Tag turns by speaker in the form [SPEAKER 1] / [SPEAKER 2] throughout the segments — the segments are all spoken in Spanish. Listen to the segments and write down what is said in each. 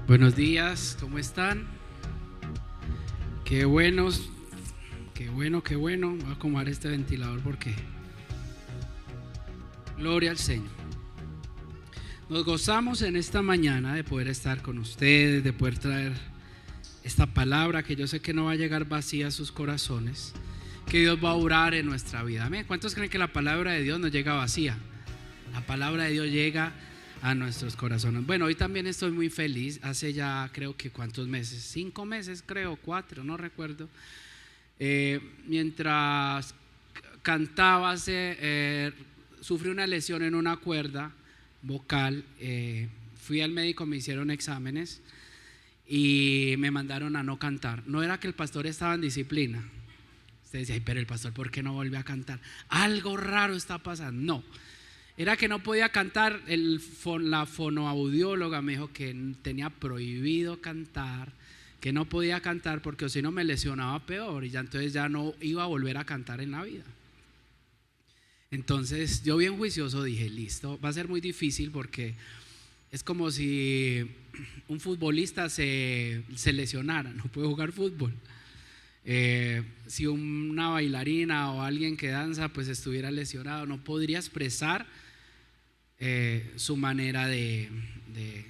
[SPEAKER 1] Buenos días, ¿cómo están? Qué buenos, qué bueno, qué bueno. Voy a acomodar este ventilador porque gloria al Señor. Nos gozamos en esta mañana de poder estar con ustedes, de poder traer esta palabra que yo sé que no va a llegar vacía a sus corazones, que Dios va a obrar en nuestra vida. Amén. ¿Cuántos creen que la palabra de Dios no llega vacía? La palabra de Dios llega a nuestros corazones. Bueno, hoy también estoy muy feliz. Hace ya creo que cuántos meses, 5 meses creo, 4, no recuerdo. Mientras cantaba sufrí una lesión en una cuerda vocal. Fui al médico, me hicieron exámenes y me mandaron a no cantar. No era que el pastor estaba en disciplina. Usted dice, ay, pero el pastor, ¿por qué no volvió a cantar? Algo raro está pasando. No, era que no podía cantar. La fonoaudióloga me dijo que tenía prohibido cantar, que no podía cantar porque si no me lesionaba peor y ya entonces ya no iba a volver a cantar en la vida. Entonces yo bien juicioso dije, listo, va a ser muy difícil porque es como si un futbolista se lesionara, no puede jugar fútbol. Si una bailarina o alguien que danza pues estuviera lesionado, no podría expresar su manera de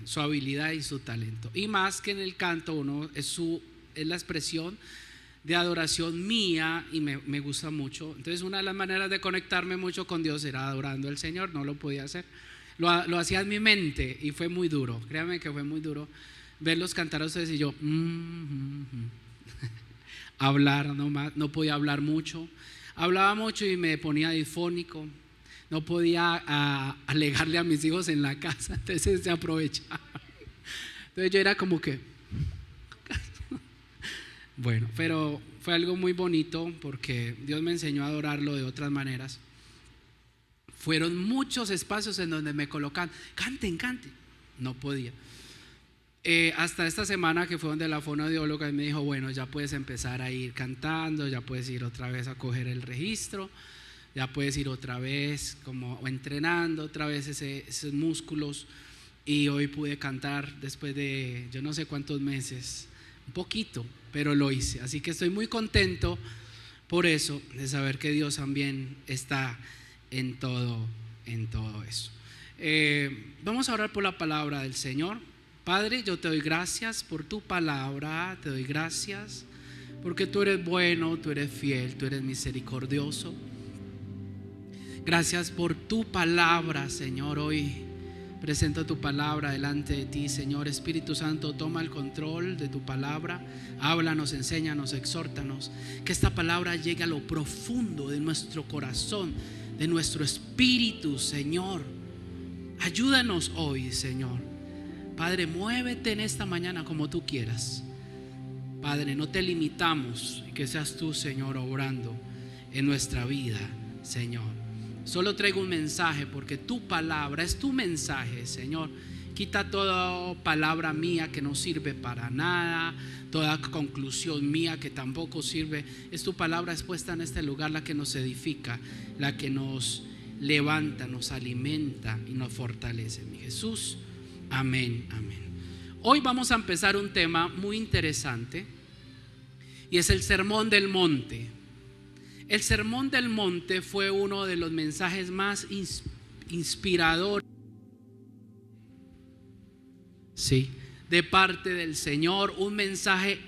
[SPEAKER 1] su habilidad y su talento. Y más que en el canto, es la expresión de adoración mía y me gusta mucho. Entonces una de las maneras de conectarme mucho con Dios era adorando al Señor. No lo podía hacer, lo hacía en mi mente y fue muy duro. Créanme que fue muy duro verlos cantar a ustedes y yo hablar nomás, no podía hablar mucho. Hablaba mucho y me ponía difónico. No podía alegarle a mis hijos en la casa, entonces se aprovechaba. Entonces yo era como que bueno, pero fue algo muy bonito porque Dios me enseñó a adorarlo de otras maneras. Fueron muchos espacios en donde me colocan, canten, no podía. Hasta esta semana que fue donde la fonoaudióloga me dijo, bueno, ya puedes empezar a ir cantando, ya puedes ir otra vez a coger el registro, ya puedes ir otra vez como entrenando otra vez esos músculos. Y hoy pude cantar después de yo no sé cuántos meses, un poquito, pero lo hice. Así que estoy muy contento por eso, de saber que Dios también está en todo eso. Vamos a orar por la palabra del Señor. Padre, yo te doy gracias por tu palabra, te doy gracias porque tú eres bueno, tú eres fiel, tú eres misericordioso. Gracias por tu palabra, Señor. Hoy presento tu palabra delante de ti, Señor. Espíritu Santo, toma el control de tu palabra. Háblanos, enséñanos, exhórtanos. Que esta palabra llegue a lo profundo de nuestro corazón, de nuestro espíritu, Señor. Ayúdanos hoy, Señor. Padre, muévete en esta mañana como tú quieras. Padre, no te limitamos. Que seas tú, Señor, obrando en nuestra vida, Señor. Solo traigo un mensaje porque tu palabra es tu mensaje, Señor. Quita toda palabra mía que no sirve para nada, toda conclusión mía que tampoco sirve. Es tu palabra expuesta en este lugar la que nos edifica, la que nos levanta, nos alimenta y nos fortalece. Mi Jesús, amén, amén. Hoy vamos a empezar un tema muy interesante y es el Sermón del Monte. El Sermón del Monte fue uno de los mensajes más inspiradores, sí, de parte del Señor. Un mensaje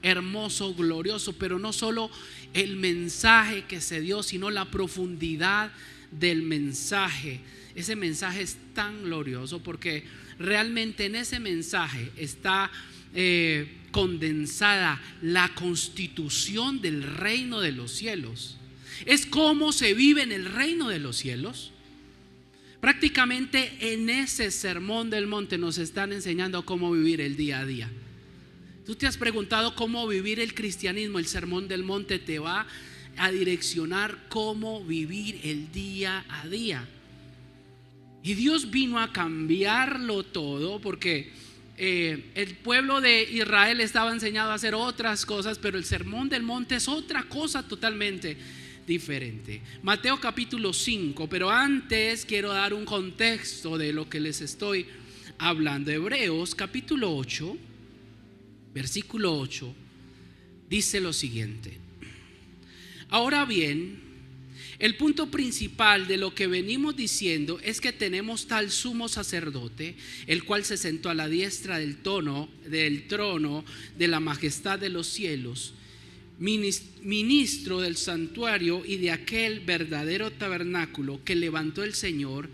[SPEAKER 1] hermoso, glorioso, pero no solo el mensaje que se dio, sino la profundidad del mensaje. Ese mensaje es tan glorioso porque realmente en ese mensaje está condensada la constitución del reino de los cielos. Es cómo se vive en el reino de los cielos. Prácticamente en ese Sermón del Monte nos están enseñando cómo vivir el día a día. Tú te has preguntado cómo vivir el cristianismo. El Sermón del Monte te va a direccionar cómo vivir el día a día. Y Dios vino a cambiarlo todo porque el pueblo de Israel estaba enseñado a hacer otras cosas, pero el Sermón del Monte es otra cosa totalmente diferente. Mateo capítulo 5, pero antes quiero dar un contexto de lo que les estoy hablando. Hebreos capítulo 8, versículo 8, dice lo siguiente: ahora bien, el punto principal de lo que venimos diciendo es que tenemos tal sumo sacerdote, el cual se sentó a la diestra del trono de la majestad de los cielos, ministro del santuario y de aquel verdadero tabernáculo que levantó el Señor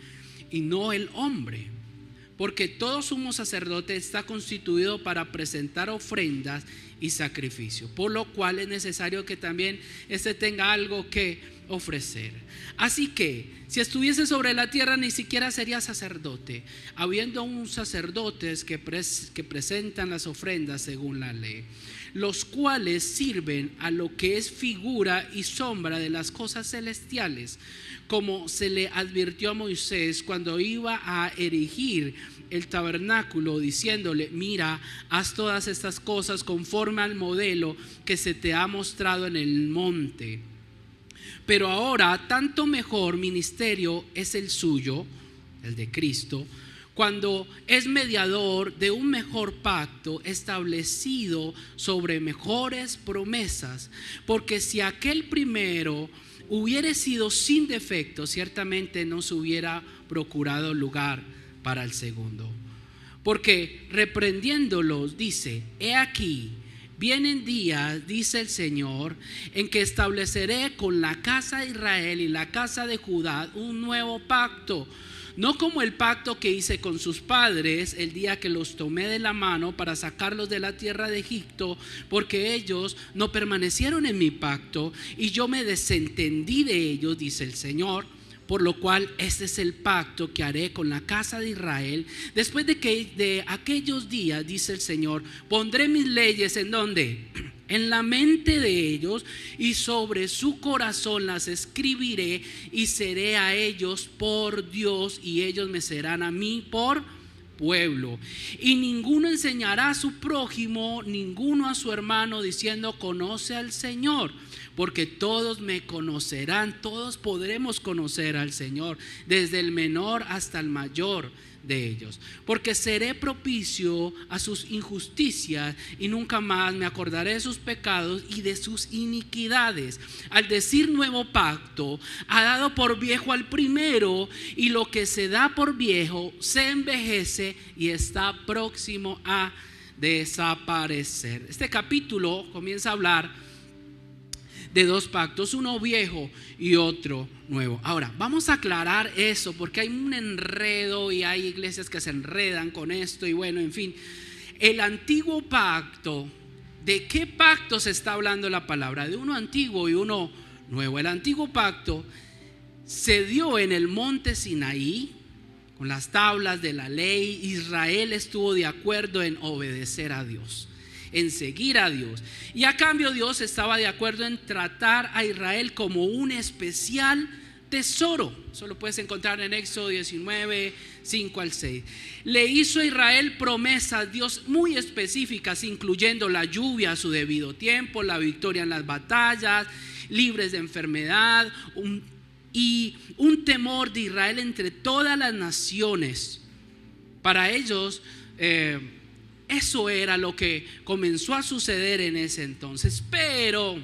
[SPEAKER 1] y no el hombre. Porque todo sumo sacerdote está constituido para presentar ofrendas y sacrificio, por lo cual es necesario que también éste tenga algo que ofrecer. Así que si estuviese sobre la tierra, ni siquiera sería sacerdote, habiendo aún sacerdotes que presentan las ofrendas según la ley, los cuales sirven a lo que es figura y sombra de las cosas celestiales, como se le advirtió a Moisés cuando iba a erigir el tabernáculo, diciéndole: mira, haz todas estas cosas conforme al modelo que se te ha mostrado en el monte. Pero ahora tanto mejor ministerio es el suyo, el de Cristo, cuando es mediador de un mejor pacto establecido sobre mejores promesas. Porque si aquel primero hubiera sido sin defecto, ciertamente no se hubiera procurado lugar para el segundo. Porque reprendiéndolos dice: he aquí, vienen días, dice el Señor, en que estableceré con la casa de Israel y la casa de Judá un nuevo pacto, no como el pacto que hice con sus padres el día que los tomé de la mano para sacarlos de la tierra de Egipto, porque ellos no permanecieron en mi pacto y yo me desentendí de ellos, dice el Señor. Por lo cual este es el pacto que haré con la casa de Israel después de aquellos días, dice el Señor. Pondré mis leyes ¿en dónde? En la mente de ellos, y sobre su corazón las escribiré, y seré a ellos por Dios, y ellos me serán a mí por pueblo. Y ninguno enseñará a su prójimo, ninguno a su hermano, diciendo: conoce al Señor, porque todos me conocerán. Todos podremos conocer al Señor, desde el menor hasta el mayor de ellos, porque seré propicio a sus injusticias y nunca más me acordaré de sus pecados y de sus iniquidades. Al decir nuevo pacto, ha dado por viejo al primero, y lo que se da por viejo se envejece y está próximo a desaparecer. Este capítulo comienza a hablar de dos pactos, uno viejo y otro nuevo. Ahora, vamos a aclarar eso, porque hay un enredo y hay iglesias que se enredan con esto, y bueno, en fin. El antiguo pacto, ¿de qué pacto se está hablando la palabra? De uno antiguo y uno nuevo. El antiguo pacto se dio en el monte Sinaí, con las tablas de la ley. Israel estuvo de acuerdo en obedecer a Dios, en seguir a Dios, y a cambio Dios estaba de acuerdo en tratar a Israel como un especial tesoro. Eso lo puedes encontrar en Éxodo 19, 5 al 6. Le hizo a Israel promesas Dios muy específicas, incluyendo la lluvia a su debido tiempo, la victoria en las batallas, libres de enfermedad, y un temor de Israel entre todas las naciones. Para ellos eso era lo que comenzó a suceder en ese entonces. Pero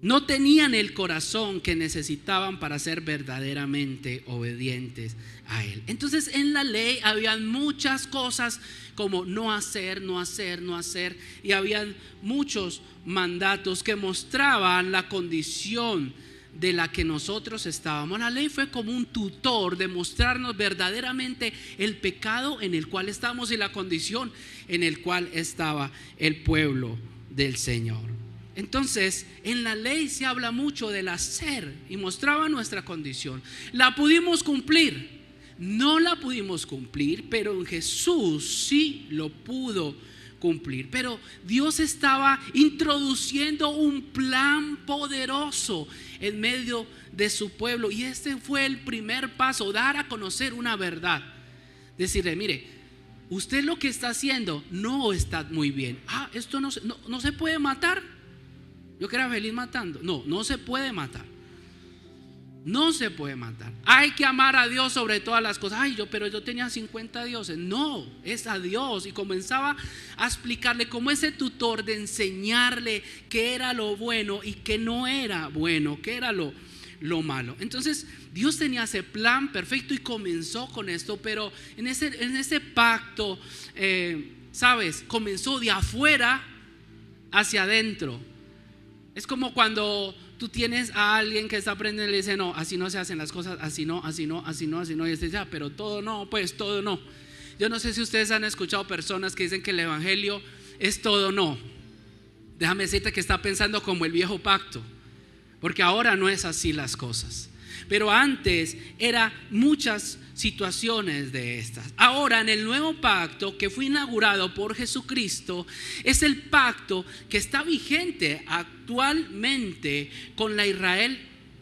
[SPEAKER 1] no tenían el corazón que necesitaban para ser verdaderamente obedientes a Él. Entonces en la ley habían muchas cosas como no hacer, no hacer, no hacer. Y habían muchos mandatos que mostraban la condición de la que nosotros estábamos. La ley fue como un tutor de mostrarnos verdaderamente el pecado en el cual estamos y la condición en el cual estaba el pueblo del Señor. Entonces en la ley se habla mucho del hacer y mostraba nuestra condición. La pudimos cumplir, no la pudimos cumplir, pero en Jesús sí lo pudo cumplir. Pero Dios estaba introduciendo un plan poderoso en medio de su pueblo, y este fue el primer paso: dar a conocer una verdad. Decirle: mire, usted lo que está haciendo no está muy bien. Esto no se puede matar. Yo que era feliz matando. No se puede matar. No se puede matar. Hay que amar a Dios sobre todas las cosas. Pero yo tenía 50 dioses. No, es a Dios. Y comenzaba a explicarle como ese tutor, de enseñarle qué era lo bueno y qué no era bueno, qué era lo malo. Entonces Dios tenía ese plan perfecto y comenzó con esto. Pero en ese pacto, ¿sabes? Comenzó de afuera hacia adentro. Es como cuando tú tienes a alguien que está aprendiendo y le dice: no, así no se hacen las cosas, así no, así no, así no, así no. Y usted dice: pero todo no, pues todo no. Yo no sé si ustedes han escuchado personas que dicen que el evangelio es todo no. Déjame decirte que está pensando como el viejo pacto, porque ahora no es así las cosas. Pero antes era muchas situaciones de estas. Ahora, en el nuevo pacto que fue inaugurado por Jesucristo, es el pacto que está vigente actualmente con la Israel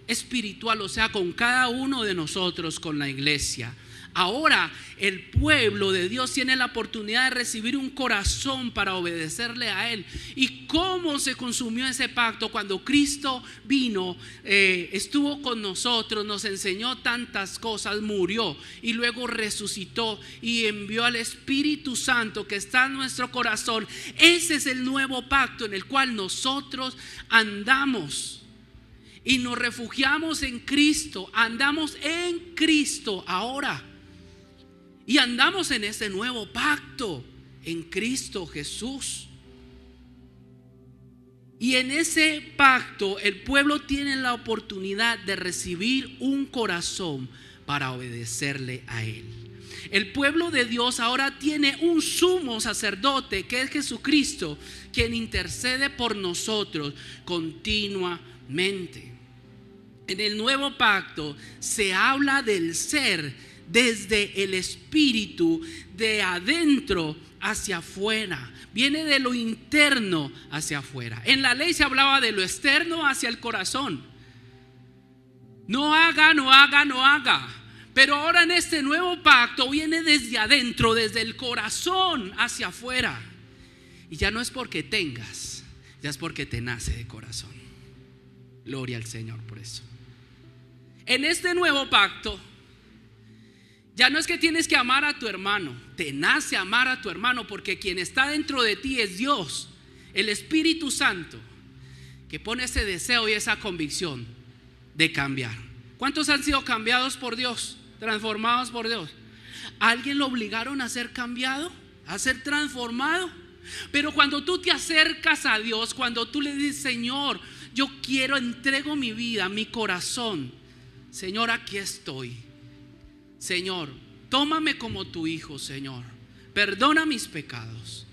[SPEAKER 1] espiritual, o sea, con cada uno de nosotros, con la iglesia. Ahora el pueblo de Dios tiene la oportunidad de recibir un corazón para obedecerle a Él. ¿Y cómo se consumió ese pacto? Cuando Cristo vino, estuvo con nosotros, nos enseñó tantas cosas, murió y luego resucitó y envió al Espíritu Santo que está en nuestro corazón. Ese es el nuevo pacto en el cual nosotros andamos y nos refugiamos en Cristo. Andamos en Cristo ahora. Y andamos en ese nuevo pacto en Cristo Jesús. Y en ese pacto el pueblo tiene la oportunidad de recibir un corazón para obedecerle a Él. El pueblo de Dios ahora tiene un sumo sacerdote, que es Jesucristo, quien intercede por nosotros continuamente. En el nuevo pacto se habla del ser desde el espíritu, de adentro hacia afuera. Viene de lo interno hacia afuera. En la ley se hablaba de lo externo hacia el corazón. No haga, no haga, no haga. Pero ahora en este nuevo pacto viene desde adentro, desde el corazón hacia afuera. Y ya no es porque tengas, ya es porque te nace de corazón. Gloria al Señor por eso. En este nuevo pacto ya no es que tienes que amar a tu hermano, te nace amar a tu hermano, porque quien está dentro de ti es Dios, el Espíritu Santo, que pone ese deseo y esa convicción de cambiar. ¿Cuántos han sido cambiados por Dios, transformados por Dios? ¿A alguien lo obligaron a ser cambiado, a ser transformado? Pero cuando tú te acercas a Dios, cuando tú le dices: Señor, yo quiero, entrego mi vida, mi corazón, Señor, aquí estoy. Señor, tómame como tu hijo, Señor, perdona mis pecados.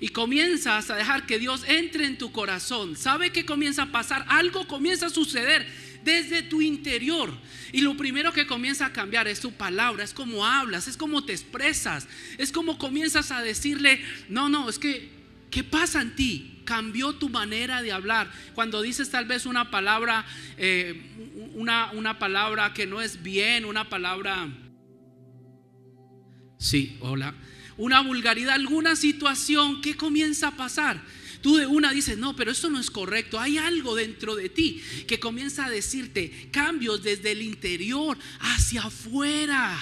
[SPEAKER 1] Y comienzas a dejar que Dios entre en tu corazón. ¿Sabe qué comienza a pasar? Algo comienza a suceder desde tu interior. Y lo primero que comienza a cambiar es tu palabra, es como hablas, es como te expresas, es como comienzas a decirle: no, es que, ¿qué pasa en ti? Cambió tu manera de hablar. Cuando dices tal vez una palabra, una palabra que no es bien, una palabra... Sí, hola. Una vulgaridad, alguna situación, ¿qué comienza a pasar? Tú de una dices: no, pero esto no es correcto. Hay algo dentro de ti que comienza a decirte cambios desde el interior hacia afuera.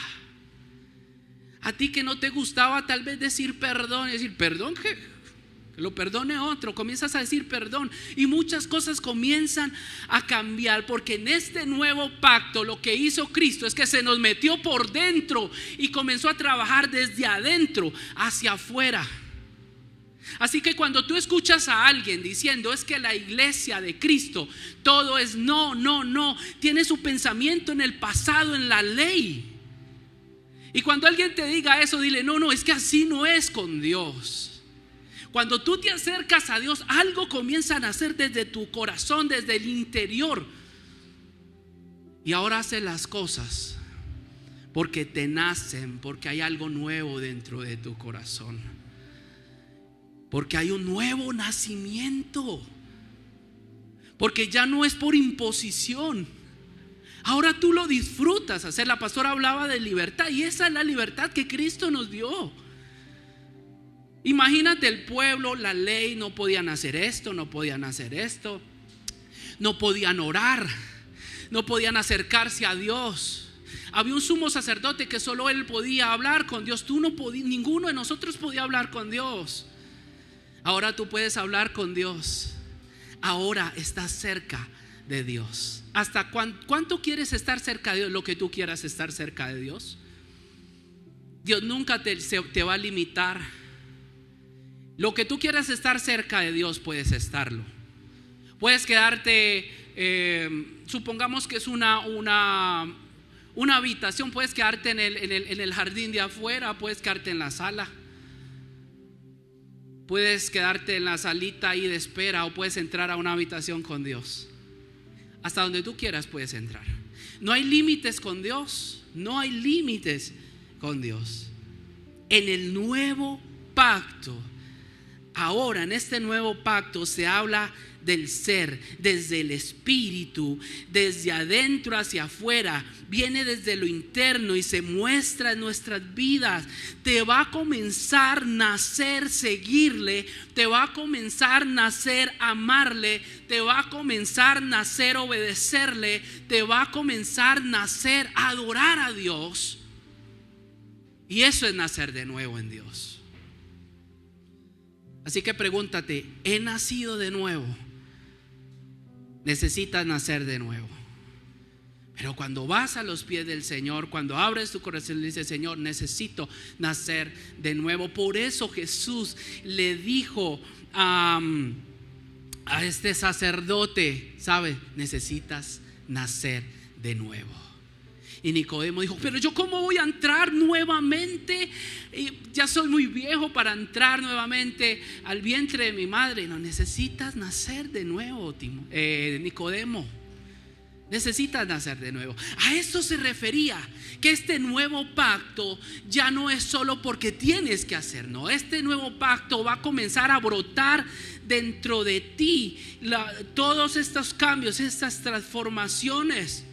[SPEAKER 1] A ti que no te gustaba tal vez decir perdón, y decir: perdón, que lo perdone otro. Comienzas a decir perdón y muchas cosas comienzan a cambiar, porque en este nuevo pacto lo que hizo Cristo es que se nos metió por dentro y comenzó a trabajar desde adentro hacia afuera. Así que cuando tú escuchas a alguien diciendo: es que la iglesia de Cristo todo es no, tiene su pensamiento en el pasado, en la ley. Y cuando alguien te diga eso, dile: no, es que así no es con Dios. Cuando tú te acercas a Dios, algo comienza a nacer desde tu corazón, desde el interior. Y ahora haces las cosas porque te nacen, porque hay algo nuevo dentro de tu corazón, porque hay un nuevo nacimiento, porque ya no es por imposición. Ahora tú lo disfrutas hacer. La pastora hablaba de libertad, y esa es la libertad que Cristo nos dio. Imagínate el pueblo, la ley, no podían hacer esto, no podían hacer esto, no podían orar, no podían acercarse a Dios. Había un sumo sacerdote que solo él podía hablar con Dios. Tú no podías, ninguno de nosotros podía hablar con Dios. Ahora tú puedes hablar con Dios. Ahora estás cerca de Dios. ¿Hasta cuánto quieres estar cerca de Dios? Lo que tú quieras estar cerca de Dios. Dios nunca te va a limitar. Lo que tú quieras estar cerca de Dios, puedes estarlo. Puedes quedarte, supongamos que es una habitación, puedes quedarte en el jardín de afuera, puedes quedarte en la sala, puedes quedarte en la salita ahí de espera, o puedes entrar a una habitación con Dios. Hasta donde tú quieras puedes entrar. No hay límites con Dios. No hay límites con Dios. En el nuevo pacto, ahora en este nuevo pacto se habla del ser, desde el espíritu, desde adentro hacia afuera, viene desde lo interno y se muestra en nuestras vidas. Te va a comenzar a nacer seguirle, te va a comenzar a nacer amarle, te va a comenzar a nacer obedecerle, te va a comenzar a nacer adorar a Dios. Y eso es nacer de nuevo en Dios. Así que pregúntate, ¿he nacido de nuevo? Necesitas nacer de nuevo. Pero cuando vas a los pies del Señor, cuando abres tu corazón y dices: Señor, necesito nacer de nuevo. Por eso Jesús le dijo a este sacerdote: ¿sabes? Necesitas nacer de nuevo. Y Nicodemo dijo: pero yo ¿cómo voy a entrar nuevamente? Ya soy muy viejo para entrar nuevamente al vientre de mi madre. No, necesitas nacer de nuevo, Nicodemo. Necesitas nacer de nuevo. A eso se refería, que este nuevo pacto ya no es solo porque tienes que hacer. No, este nuevo pacto va a comenzar a brotar dentro de ti todos estos cambios, estas transformaciones.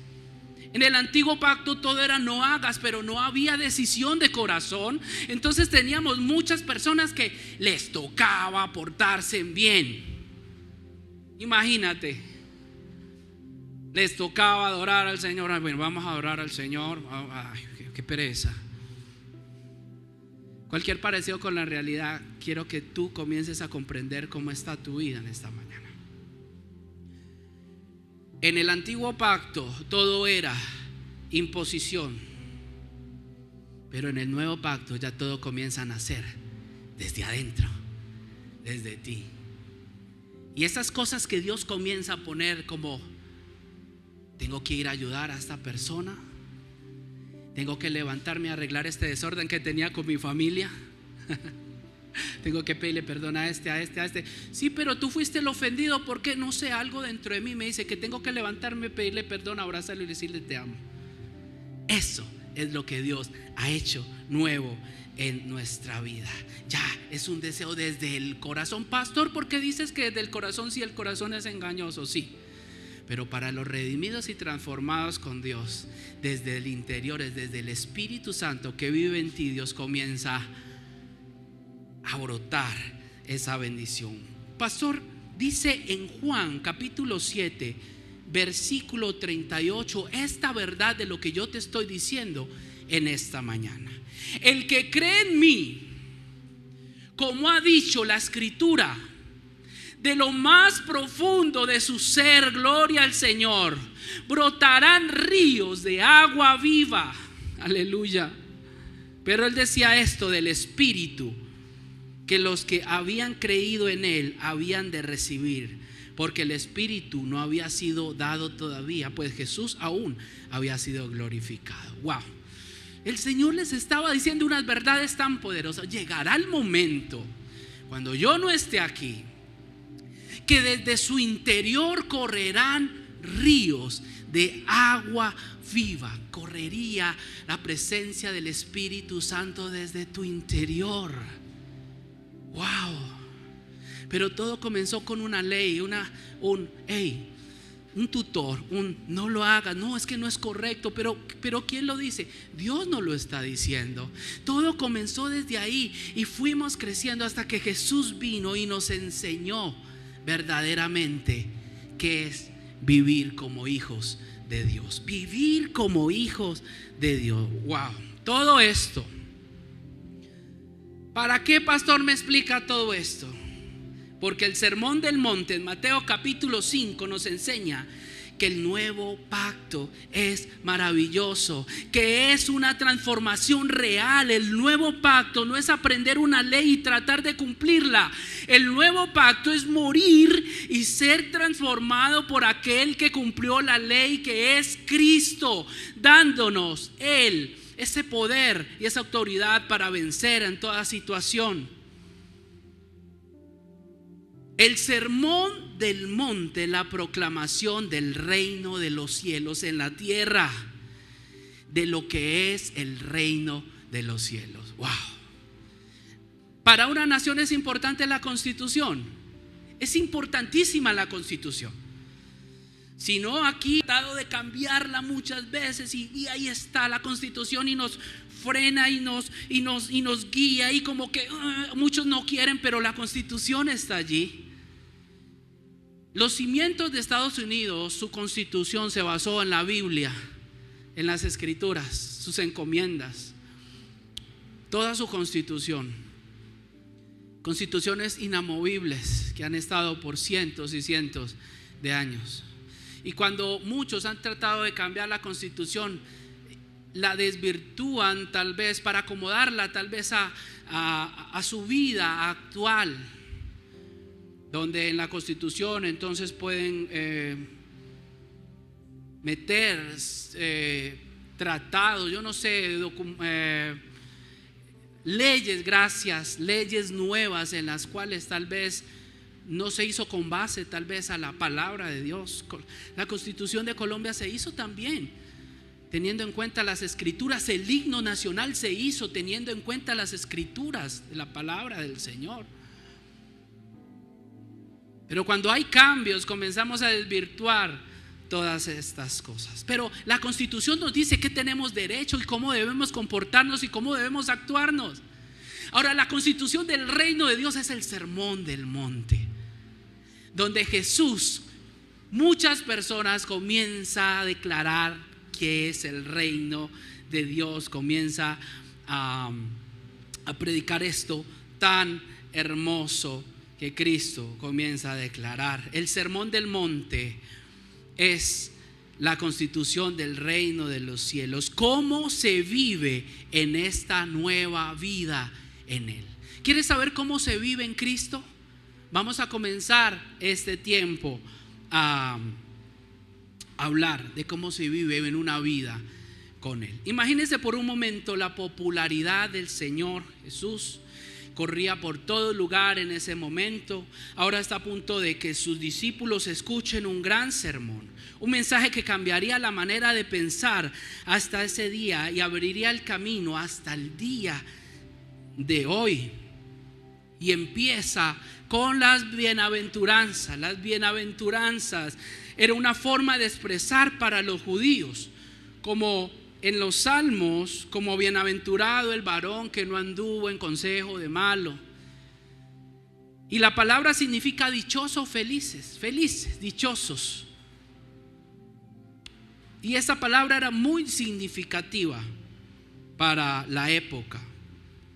[SPEAKER 1] En el antiguo pacto todo era no hagas, pero no había decisión de corazón. Entonces teníamos muchas personas que les tocaba portarse bien. Imagínate, les tocaba adorar al Señor. Ay, bueno, vamos a adorar al Señor. Ay, qué pereza. Cualquier parecido con la realidad, quiero que tú comiences a comprender cómo está tu vida en esta mañana. En el antiguo pacto todo era imposición, pero en el nuevo pacto ya todo comienza a nacer desde adentro, desde ti. Y esas cosas que Dios comienza a poner, como tengo que ir a ayudar a esta persona, tengo que levantarme a arreglar este desorden que tenía con mi familia. Tengo que pedirle perdón a este. Sí, pero tú fuiste el ofendido. ¿Por qué? No sé, algo dentro de mí me dice que tengo que levantarme, pedirle perdón, abrazarle y decirle te amo. Eso es lo que Dios ha hecho nuevo en nuestra vida. Ya es un deseo desde el corazón. Pastor, ¿por qué dices que desde el corazón? Si el corazón es engañoso. Sí, pero para los redimidos y transformados con Dios, desde el interior, es desde el Espíritu Santo que vive en ti, Dios comienza a brotar esa bendición. Pastor, dice en Juan capítulo 7 versículo 38 esta verdad de lo que yo te estoy diciendo en esta mañana. El que cree en mí, como ha dicho la Escritura, de lo más profundo de su ser, gloria al Señor, brotarán ríos de agua viva. Aleluya. Pero él decía esto del Espíritu, que los que habían creído en él habían de recibir, porque el Espíritu no había sido dado todavía, pues Jesús aún había sido glorificado. Wow. El Señor les estaba diciendo unas verdades tan poderosas. Llegará el momento, cuando yo no esté aquí, que desde su interior correrán ríos de agua viva. Correría la presencia del Espíritu Santo desde tu interior. Wow. Pero todo comenzó con una ley, un tutor, no lo hagas, no, es que no es correcto, pero ¿quién lo dice? Dios no lo está diciendo. Todo comenzó desde ahí y fuimos creciendo hasta que Jesús vino y nos enseñó verdaderamente qué es vivir como hijos de Dios, vivir como hijos de Dios. Wow, todo esto. ¿Para qué, pastor, me explica todo esto? Porque el Sermón del Monte en Mateo capítulo 5 nos enseña que el nuevo pacto es maravilloso, que es una transformación real. El nuevo pacto no es aprender una ley y tratar de cumplirla. El nuevo pacto es morir y ser transformado por aquel que cumplió la ley, que es Cristo, dándonos Él ese poder y esa autoridad para vencer en toda situación. El sermón del monte, la proclamación del reino de los cielos en la tierra, de lo que es el reino de los cielos. Wow. Para una nación es importante la Constitución. Es importantísima la Constitución. Si no, aquí he tratado de cambiarla muchas veces y ahí está la Constitución y nos frena y nos guía, y como que muchos no quieren, pero la Constitución está allí. Los cimientos de Estados Unidos, su constitución se basó en la Biblia, en las escrituras, sus encomiendas, toda su constitución. Constituciones inamovibles que han estado por cientos y cientos de años. Y cuando muchos han tratado de cambiar la constitución, la desvirtúan tal vez para acomodarla tal vez a su vida actual, donde en la Constitución entonces pueden meter tratados, yo no sé, leyes nuevas en las cuales tal vez no se hizo con base tal vez a la palabra de Dios. La Constitución de Colombia se hizo también teniendo en cuenta las escrituras. El himno nacional se hizo teniendo en cuenta las escrituras de la palabra del Señor. Pero cuando hay cambios comenzamos a desvirtuar todas estas cosas. Pero la Constitución nos dice que tenemos derecho y cómo debemos comportarnos y cómo debemos actuarnos. Ahora, la Constitución del reino de Dios es el Sermón del Monte, donde Jesús, muchas personas comienza a declarar que es el reino de Dios, comienza a predicar esto tan hermoso que Cristo comienza a declarar. El Sermón del Monte es la constitución del reino de los cielos. ¿Cómo se vive en esta nueva vida en Él? ¿Quieres saber cómo se vive en Cristo? Vamos a comenzar este tiempo a hablar de cómo se vive en una vida con Él. Imagínense por un momento la popularidad del Señor Jesús. Corría por todo lugar en ese momento. Ahora está a punto de que sus discípulos escuchen un gran sermón, un mensaje que cambiaría la manera de pensar hasta ese día y abriría el camino hasta el día de hoy. Y empieza con las bienaventuranzas. Las bienaventuranzas era una forma de expresar para los judíos, como en los salmos, como bienaventurado el varón que no anduvo en consejo de malo. Y la palabra significa dichoso, felices, dichosos. Y esa palabra era muy significativa para la época,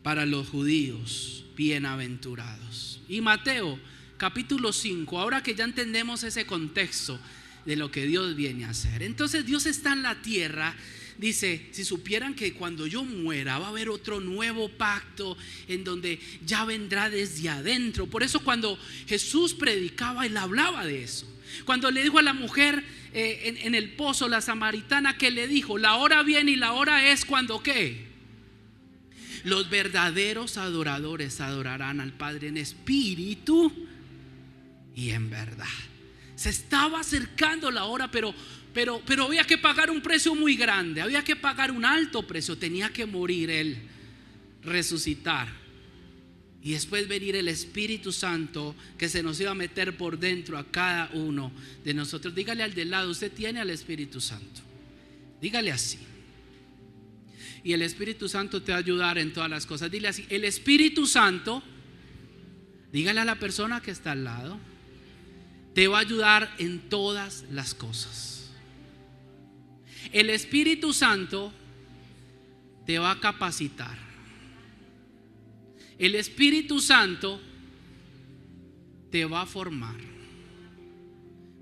[SPEAKER 1] para los judíos, bienaventurados. Y Mateo capítulo 5, ahora que ya entendemos ese contexto de lo que Dios viene a hacer. Entonces Dios está en la tierra. Dice, si supieran que cuando yo muera va a haber otro nuevo pacto en donde ya vendrá desde adentro. Por eso cuando Jesús predicaba, Él hablaba de eso. Cuando le dijo a la mujer en el pozo, la samaritana, que le dijo, la hora viene y la hora es cuando ¿qué? Los verdaderos adoradores adorarán al Padre en espíritu y en verdad. Se estaba acercando la hora, pero había que pagar un precio muy grande, había que pagar un alto precio. Tenía que morir Él, resucitar y después venir el Espíritu Santo que se nos iba a meter por dentro a cada uno de nosotros. Dígale al de lado, usted tiene al Espíritu Santo. Dígale así. Y el Espíritu Santo te va a ayudar en todas las cosas. Dile así, el Espíritu Santo, dígale a la persona que está al lado, te va a ayudar en todas las cosas. El Espíritu Santo te va a capacitar. El Espíritu Santo te va a formar,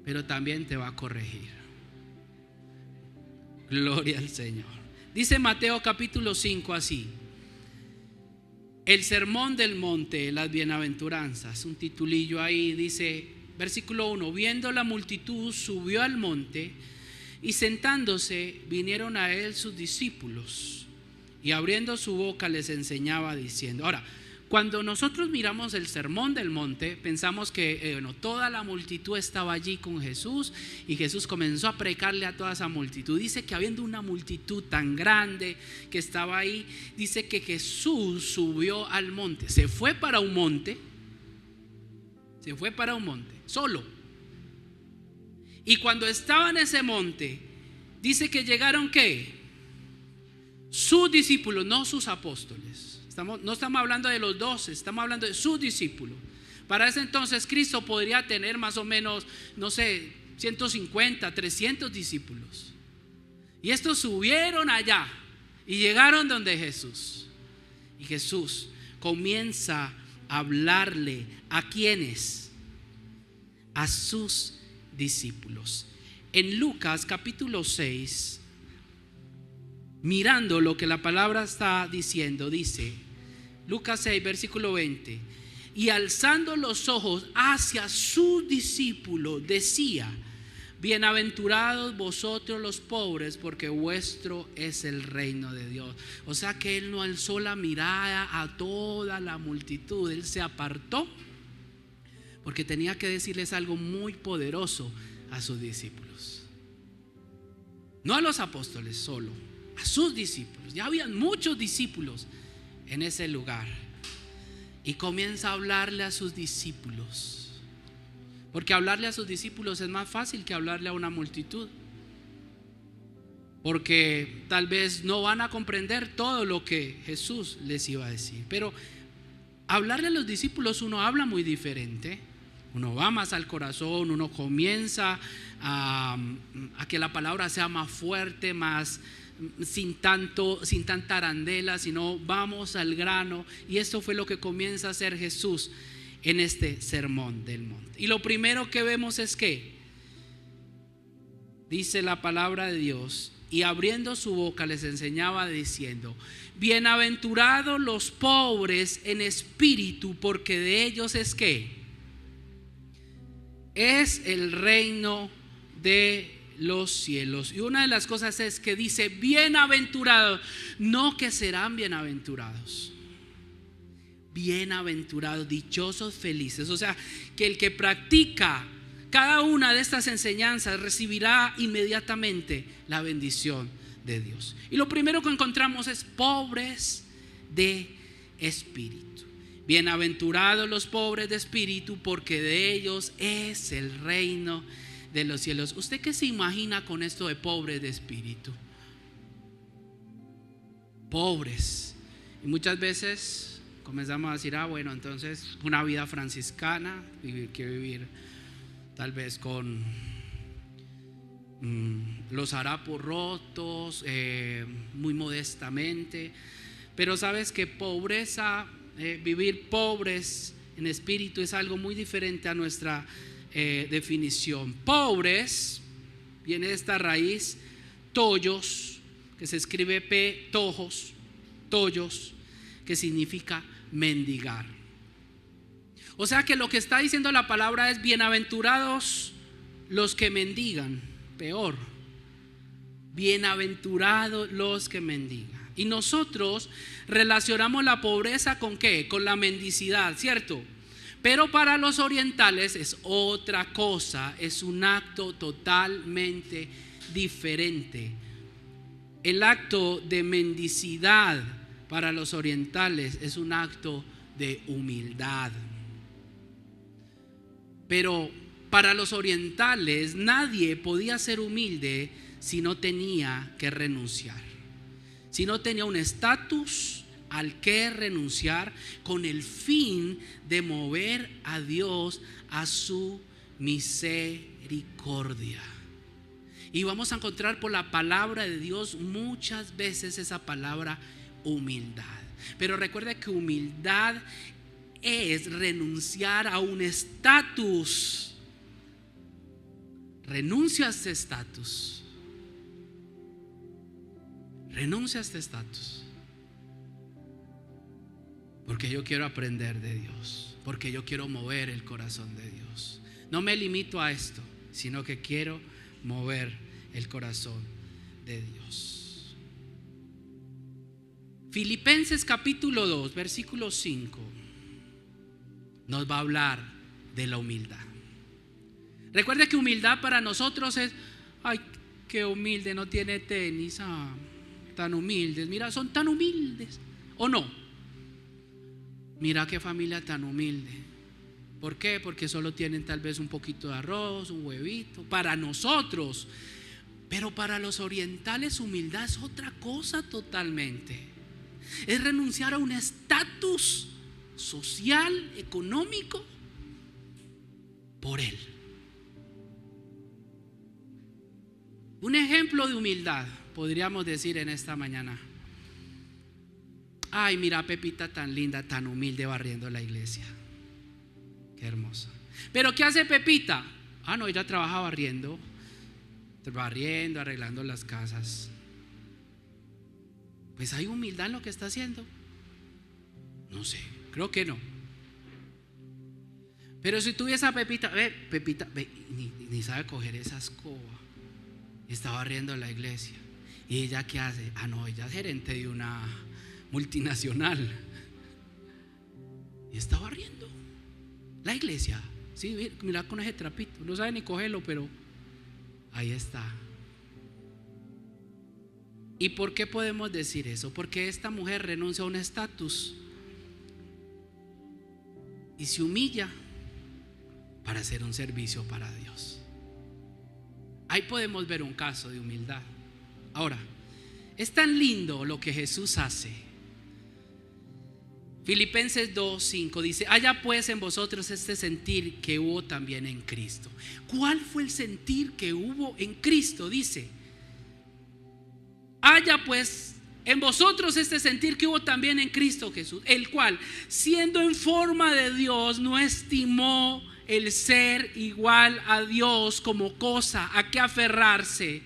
[SPEAKER 1] pero también te va a corregir. Gloria al Señor. Dice Mateo capítulo 5 así: el sermón del monte, las bienaventuranzas, un titulillo ahí, dice, versículo 1: viendo la multitud, subió al monte, y sentándose vinieron a él sus discípulos, y abriendo su boca les enseñaba diciendo. Ahora, cuando nosotros miramos el sermón del monte, pensamos que toda la multitud estaba allí con Jesús, y Jesús comenzó a predicarle a toda esa multitud. Dice que habiendo una multitud tan grande que estaba ahí, dice que Jesús subió al monte. Se fue para un monte, solo. Y cuando estaba en ese monte, dice que llegaron ¿qué? Sus discípulos, no sus apóstoles. No estamos hablando de los 12, estamos hablando de sus discípulos. Para ese entonces Cristo podría tener más o menos, 150, 300 discípulos. Y estos subieron allá y llegaron donde Jesús. Y Jesús comienza a hablarle ¿a quiénes? A sus discípulos. En Lucas capítulo 6, mirando lo que la palabra está diciendo, dice Lucas 6 versículo 20: y alzando los ojos hacia sus discípulos decía: bienaventurados vosotros los pobres, porque vuestro es el reino de Dios. O sea que él no alzó la mirada a toda la multitud, él se apartó porque tenía que decirles algo muy poderoso a sus discípulos. No a los apóstoles solo, a sus discípulos. Ya habían muchos discípulos en ese lugar. Y comienza a hablarle a sus discípulos, porque hablarle a sus discípulos es más fácil que hablarle a una multitud, porque tal vez no van a comprender todo lo que Jesús les iba a decir. Pero hablarle a los discípulos, uno habla muy diferente. Uno va más al corazón, uno comienza a que la palabra sea más fuerte, más sin tanta arandela, sino vamos al grano. Y esto fue lo que comienza a hacer Jesús en este sermón del monte. Y lo primero que vemos es que dice la palabra de Dios: y abriendo su boca les enseñaba diciendo: bienaventurados los pobres en espíritu, porque de ellos es ¿qué? Es el reino de los cielos. Y una de las cosas es que dice bienaventurados, no que serán bienaventurados. Bienaventurados, dichosos, felices. O sea, que el que practica cada una de estas enseñanzas recibirá inmediatamente la bendición de Dios. Y lo primero que encontramos es pobres de espíritu. Bienaventurados los pobres de espíritu, porque de ellos es el reino de los cielos. ¿Usted qué se imagina con esto de pobres de espíritu? Pobres. Y muchas veces comenzamos a decir: bueno, entonces una vida franciscana, vivir tal vez con los harapos rotos, muy modestamente. Pero sabes que pobreza, vivir pobres en espíritu es algo muy diferente a nuestra definición. Pobres viene de esta raíz tollos, que se escribe tojos, tollos, que significa mendigar. O sea que lo que está diciendo la palabra es: bienaventurados los que mendigan. Peor, bienaventurados los que mendigan. Y nosotros relacionamos la pobreza ¿con qué? Con la mendicidad, ¿cierto? Pero para los orientales es otra cosa, es un acto totalmente diferente. El acto de mendicidad para los orientales es un acto de humildad. Pero para los orientales nadie podía ser humilde si no tenía que renunciar, si no tenía un estatus al que renunciar, con el fin de mover a Dios a su misericordia. Y vamos a encontrar por la palabra de Dios muchas veces esa palabra humildad. Pero recuerde que humildad es renunciar a un estatus. Renuncia a este estatus. Renuncia a este estatus. Porque yo quiero aprender de Dios. Porque yo quiero mover el corazón de Dios. No me limito a esto, sino que quiero mover el corazón de Dios. Filipenses capítulo 2, versículo 5 nos va a hablar de la humildad. Recuerde que humildad para nosotros es: ay, qué humilde, no tiene tenis, tan humildes, mira, son tan humildes. ¿O no? Mira qué familia tan humilde. ¿Por qué? Porque solo tienen tal vez un poquito de arroz, un huevito. Para nosotros. Pero para los orientales humildad es otra cosa totalmente. Es renunciar a un estatus social, económico, por Él. Un ejemplo de humildad podríamos decir en esta mañana: ay, mira a Pepita tan linda, tan humilde, barriendo la iglesia. Qué hermosa. Pero ¿qué hace Pepita? No, ella trabaja barriendo, arreglando las casas. Pues hay humildad en lo que está haciendo. No sé, creo que no. Pero si tuviese a Pepita, Pepita, ni sabe coger esa escoba, está barriendo la iglesia. ¿Y ella qué hace? No, ella es gerente de una multinacional y está barriendo la iglesia. Sí, mira con ese trapito, no sabe ni cogerlo, pero ahí está. ¿Y por qué podemos decir eso? Porque esta mujer renuncia a un estatus y se humilla para hacer un servicio para Dios. Ahí podemos ver un caso de humildad. Ahora, es tan lindo lo que Jesús hace. Filipenses 2:5 dice: haya pues en vosotros este sentir que hubo también en Cristo. ¿Cuál fue el sentir que hubo en Cristo? Dice: haya pues en vosotros este sentir que hubo también en Cristo Jesús, el cual, siendo en forma de Dios, no estimó el ser igual a Dios como cosa a que aferrarse,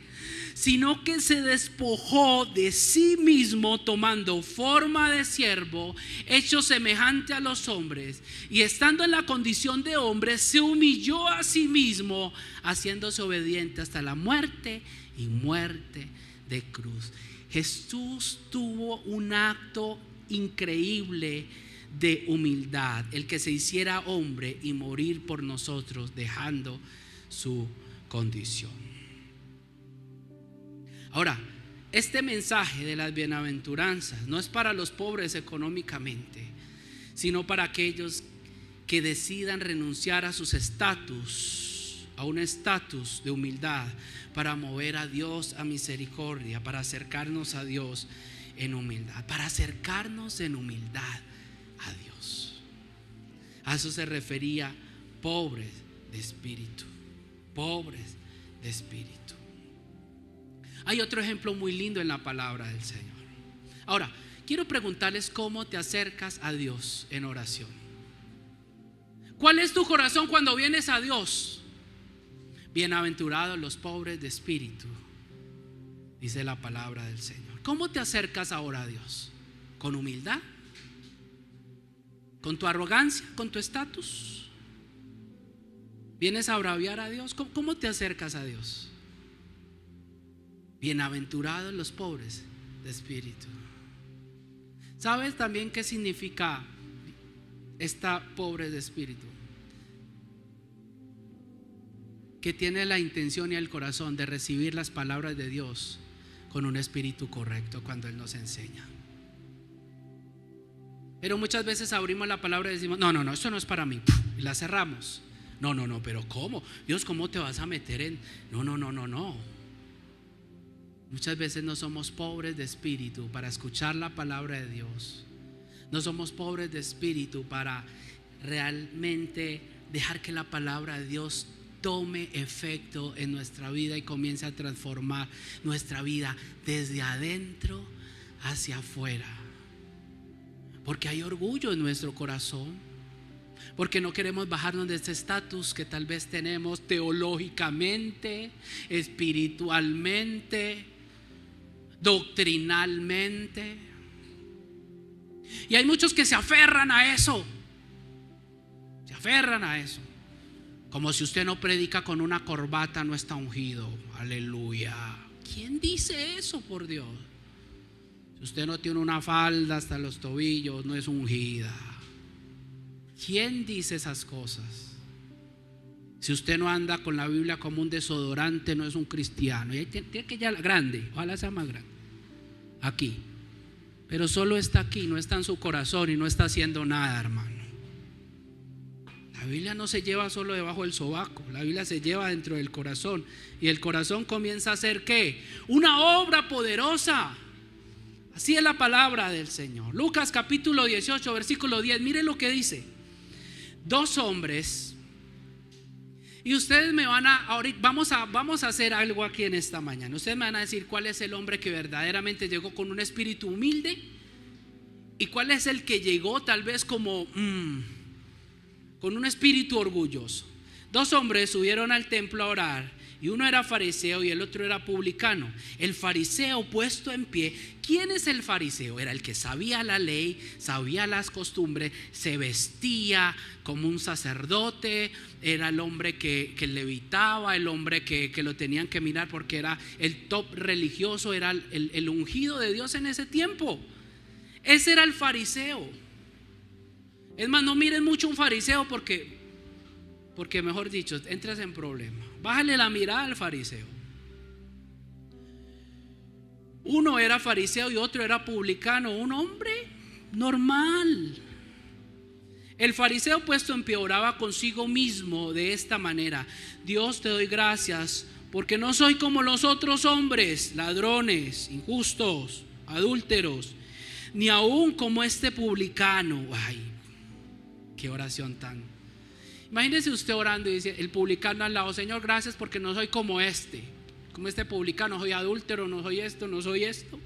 [SPEAKER 1] sino que se despojó de sí mismo, tomando forma de siervo, hecho semejante a los hombres, y estando en la condición de hombre, se humilló a sí mismo, haciéndose obediente hasta la muerte y muerte de cruz. Jesús tuvo un acto increíble de humildad, el que se hiciera hombre y morir por nosotros, dejando su condición. Ahora, este mensaje de las bienaventuranzas no es para los pobres económicamente, sino para aquellos que decidan renunciar a sus estatus, a un estatus de humildad, para mover a Dios a misericordia, para acercarnos a Dios en humildad, para acercarnos en humildad a Dios. A eso se refería pobres de espíritu, pobres de espíritu. Hay otro ejemplo muy lindo en la palabra del Señor. Ahora, quiero preguntarles cómo te acercas a Dios en oración. ¿Cuál es tu corazón cuando vienes a Dios? Bienaventurados los pobres de espíritu, dice la palabra del Señor. ¿Cómo te acercas ahora a Dios? ¿Con humildad? ¿Con tu arrogancia? ¿Con tu estatus? ¿Vienes a braviar a Dios? ¿Cómo te acercas a Dios? Bienaventurados los pobres de espíritu. ¿Sabes también qué significa esta pobre de espíritu? Que tiene la intención y el corazón de recibir las palabras de Dios con un espíritu correcto cuando Él nos enseña. Pero muchas veces abrimos la palabra y decimos: no, esto no es para mí, y la cerramos. No, pero ¿cómo? Dios, ¿cómo te vas a meter en? No. Muchas veces no somos pobres de espíritu para escuchar la palabra de Dios. No somos pobres de espíritu para realmente dejar que la palabra de Dios tome efecto en nuestra vida y comience a transformar nuestra vida desde adentro hacia afuera. Porque hay orgullo en nuestro corazón, porque no queremos bajarnos de este estatus que tal vez tenemos teológicamente, espiritualmente, doctrinalmente. Y hay muchos que se aferran a eso. Se aferran a eso. Como si usted no predica con una corbata, no está ungido. Aleluya. ¿Quién dice eso, por Dios? Si usted no tiene una falda hasta los tobillos, no es ungida. ¿Quién dice esas cosas? Si usted no anda con la Biblia como un desodorante, no es un cristiano. Y ahí tiene que ya grande, ojalá sea más grande. Aquí. Pero solo está aquí, no está en su corazón y no está haciendo nada, hermano. La Biblia no se lleva solo debajo del sobaco, la Biblia se lleva dentro del corazón. Y el corazón comienza a hacer ¿qué? Una obra poderosa. Así es la palabra del Señor. Lucas capítulo 18, versículo 10. Mire lo que dice. 2 hombres. Y ustedes me van a, ahorita vamos a hacer algo aquí en esta mañana. Ustedes me van a decir cuál es el hombre que verdaderamente llegó con un espíritu humilde y cuál es el que llegó tal vez como con un espíritu orgulloso. 2 hombres subieron al templo a orar, y uno era fariseo y el otro era publicano. El fariseo puesto en pie. ¿Quién es el fariseo? Era el que sabía la ley, sabía las costumbres, se vestía como un sacerdote, era el hombre que levitaba, el hombre que lo tenían que mirar porque era el top religioso, era el ungido de Dios en ese tiempo. Ese era el fariseo. Es más, no miren mucho un fariseo porque mejor dicho, entras en problema. Bájale la mirada al fariseo. Uno era fariseo y otro era publicano, un hombre normal. El fariseo puesto en pie oraba consigo mismo de esta manera: Dios, te doy gracias porque no soy como los otros hombres, ladrones, injustos, adúlteros, ni aún como este publicano. Ay, qué oración tan. Imagínese usted orando y dice el publicano al lado: Señor, gracias porque no soy como este publicano, no soy adúltero, no soy esto, no soy esto.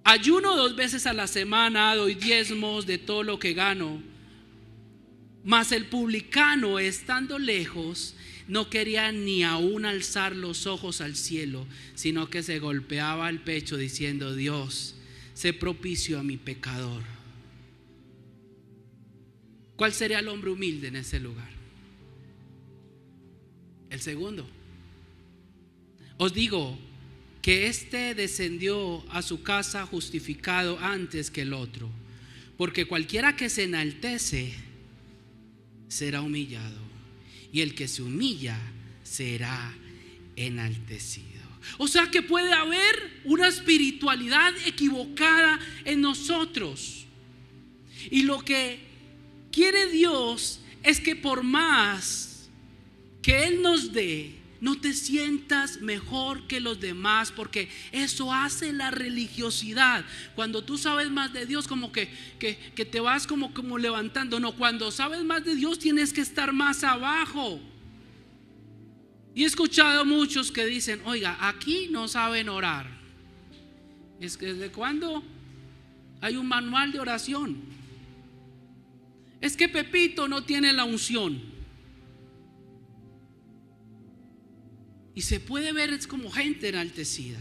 [SPEAKER 1] Ayuno 2 veces a la semana, doy diezmos de todo lo que gano. Mas el publicano, estando lejos, no quería ni aún alzar los ojos al cielo, sino que se golpeaba el pecho diciendo: Dios, sé propicio a mi pecador. ¿Cuál sería el hombre humilde en ese lugar? El segundo. Os digo que este descendió a su casa justificado antes que el otro, porque cualquiera que se enaltece será humillado, y el que se humilla será enaltecido. O sea que puede haber una espiritualidad equivocada en nosotros, y lo que quiere Dios es que por más que Él nos dé, no te sientas mejor que los demás, porque eso hace la religiosidad. Cuando tú sabes más de Dios, como que te vas como levantando. No, cuando sabes más de Dios tienes que estar más abajo. Y he escuchado muchos que dicen: oiga, aquí no saben orar. Es que ¿desde cuándo hay un manual de oración? Es que Pepito no tiene la unción. Y se puede ver, es como gente enaltecida.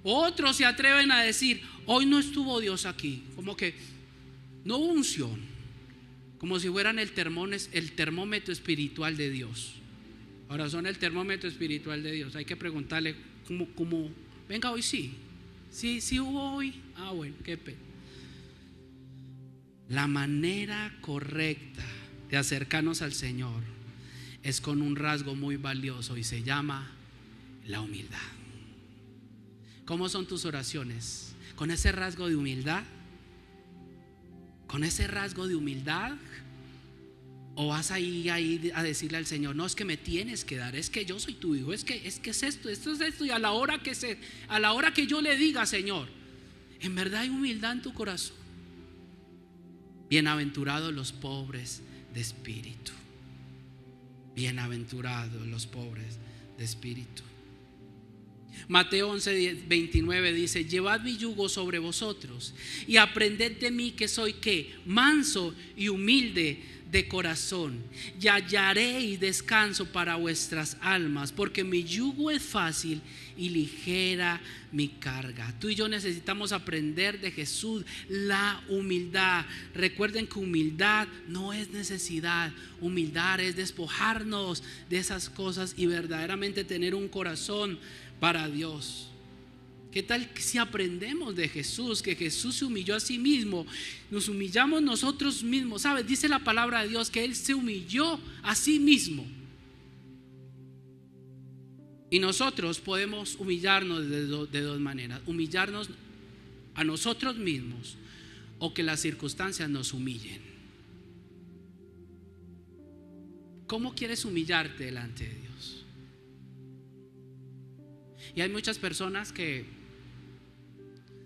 [SPEAKER 1] Otros se atreven a decir: hoy no estuvo Dios aquí. Como que no hubo unción, como si fueran el termómetro espiritual de Dios. Ahora son el termómetro espiritual de Dios. Hay que preguntarle como venga, hoy sí hubo hoy. Ah, bueno, qué pena. La manera correcta de acercarnos al Señor es con un rasgo muy valioso y se llama la humildad. ¿Cómo son tus oraciones? ¿Con ese rasgo de humildad? ¿Con ese rasgo de humildad? ¿O vas ahí a decirle al Señor: no, es que me tienes que dar, es que yo soy tu hijo, es que es esto es esto, y a la hora que yo le diga: Señor, en verdad hay humildad en tu corazón? Bienaventurados los pobres de espíritu. Bienaventurados los pobres de espíritu. Mateo 11:29 dice: llevad mi yugo sobre vosotros y aprended de mí, que soy ¿qué? Manso y humilde de corazón, y hallaréis descanso para vuestras almas, porque mi yugo es fácil y ligera mi carga. Tú y yo necesitamos aprender de Jesús la humildad. Recuerden que humildad no es necesidad, humildad es despojarnos de esas cosas y verdaderamente tener un corazón para Dios. ¿Qué tal si aprendemos de Jesús? Que Jesús se humilló a sí mismo, nos humillamos nosotros mismos. ¿Sabes? Dice la palabra de Dios que Él se humilló a sí mismo. Y nosotros podemos humillarnos de dos maneras: humillarnos a nosotros mismos, o que las circunstancias nos humillen. ¿Cómo quieres humillarte delante de Dios? Y hay muchas personas que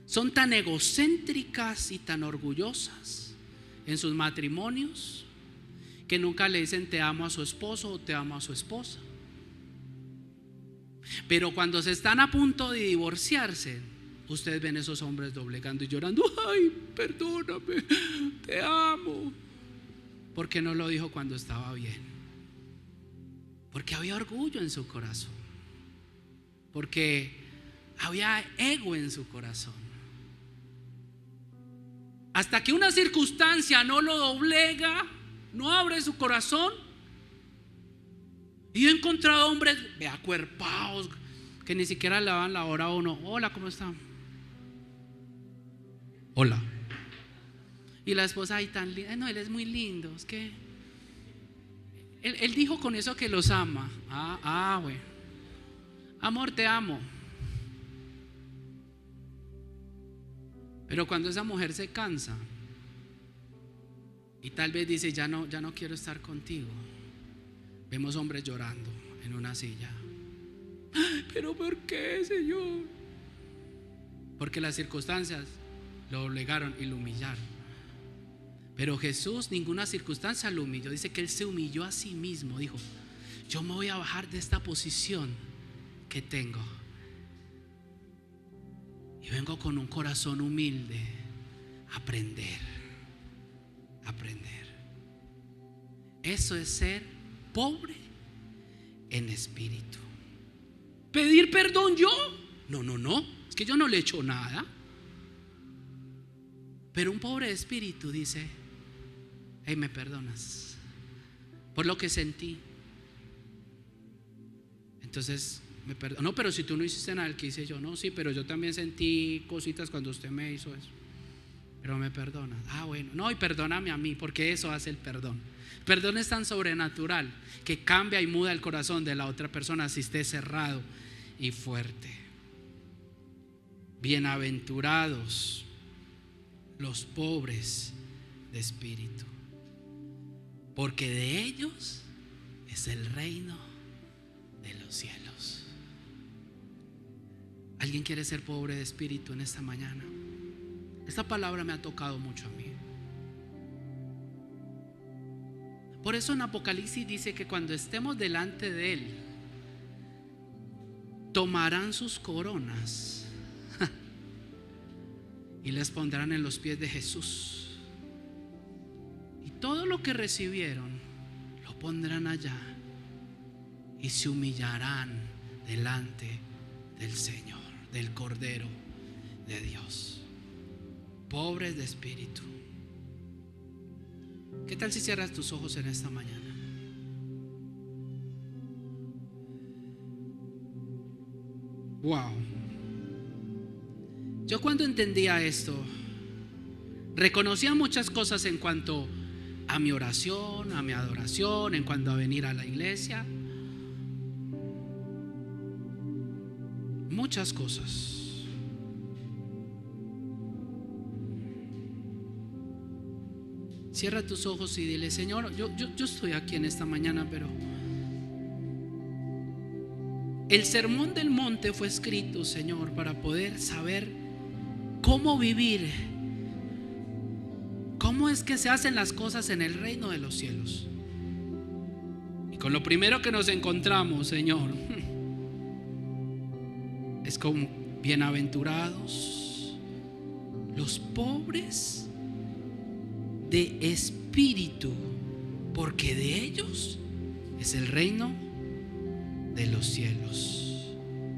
[SPEAKER 1] son tan egocéntricas y tan orgullosas en sus matrimonios que nunca le dicen te amo a su esposo o te amo a su esposa. Pero cuando se están a punto de divorciarse, ustedes ven esos hombres doblegando y llorando: ay, perdóname, te amo. ¿Por qué no lo dijo cuando estaba bien? Porque había orgullo en su corazón, porque había ego en su corazón. Hasta que una circunstancia no lo doblega, no abre su corazón. Y yo he encontrado hombres acuerpados que ni siquiera le daban la hora a uno: hola, ¿cómo está? Hola. Y la esposa: ay, tan linda. No, él es muy lindo. Es que él dijo con eso que los ama. Bueno. Amor, te amo. Pero cuando esa mujer se cansa y tal vez dice: ya no quiero estar contigo, vemos hombres llorando en una silla. ¿Pero por qué, Señor? Porque las circunstancias lo obligaron y lo humillaron. Pero Jesús, ninguna circunstancia lo humilló. Dice que Él se humilló a sí mismo. Dijo: yo me voy a bajar de esta posición que tengo y vengo con un corazón humilde a aprender. Eso es ser pobre en espíritu. ¿Pedir perdón yo? No, es que yo no le he hecho nada. Pero un pobre de espíritu dice: hey, me perdonas por lo que sentí. Entonces me perdono. No, pero si tú no hiciste nada, ¿qué hice yo? No, sí, pero yo también sentí cositas cuando usted me hizo eso. Pero me perdonas. Bueno, no, y perdóname a mí, porque eso hace el perdón. El perdón es tan sobrenatural que cambia y muda el corazón de la otra persona si esté cerrado y fuerte. Bienaventurados los pobres de espíritu, porque de ellos es el reino de los cielos. ¿Alguien quiere ser pobre de espíritu en esta mañana? Esta palabra me ha tocado mucho a mí. Por eso en Apocalipsis dice que cuando estemos delante de Él, tomarán sus coronas y les pondrán en los pies de Jesús. Y todo lo que recibieron lo pondrán allá y se humillarán delante del Señor, del Cordero de Dios. Pobres de espíritu. ¿Qué tal si cierras tus ojos en esta mañana? Wow. Yo cuando entendía esto, reconocía muchas cosas en cuanto a mi oración, a mi adoración, en cuanto a venir a la iglesia. Muchas cosas. Cierra tus ojos y dile: Señor, yo estoy aquí en esta mañana, pero el sermón del monte fue escrito, Señor, para poder saber cómo vivir, cómo es que se hacen las cosas en el reino de los cielos. Y con lo primero que nos encontramos, Señor, es con bienaventurados los pobres de espíritu, porque de ellos es el reino de los cielos.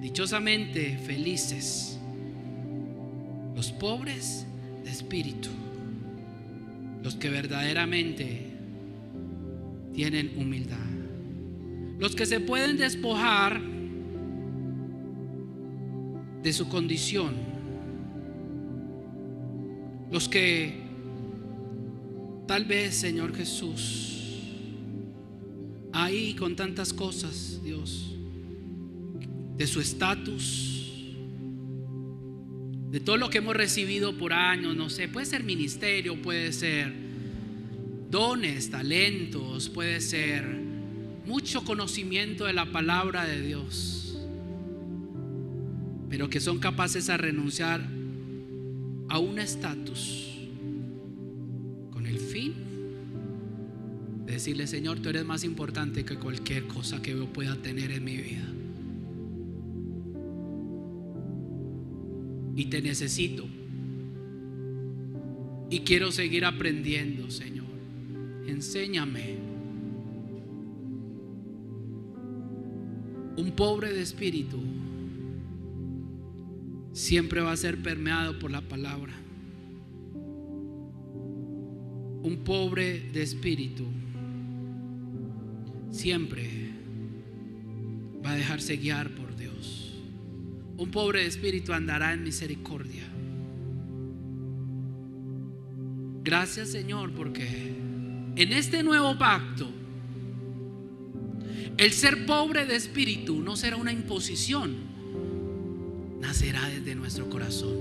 [SPEAKER 1] Dichosamente felices los pobres de espíritu, los que verdaderamente tienen humildad, los que se pueden despojar de su condición, los que tal vez, Señor Jesús, ahí con tantas cosas, Dios, de su estatus, de todo lo que hemos recibido por años, no sé, puede ser ministerio, puede ser dones, talentos, puede ser mucho conocimiento de la palabra de Dios, pero que son capaces a renunciar a un estatus con el fin de decirle: Señor, tú eres más importante que cualquier cosa que yo pueda tener en mi vida, y te necesito y quiero seguir aprendiendo. Señor, enséñame. Un pobre de espíritu siempre va a ser permeado por la palabra. Un pobre de espíritu siempre va a dejarse guiar por Dios. Un pobre de espíritu andará en misericordia. Gracias, Señor, porque en este nuevo pacto el ser pobre de espíritu no será una imposición, nacerá desde nuestro corazón,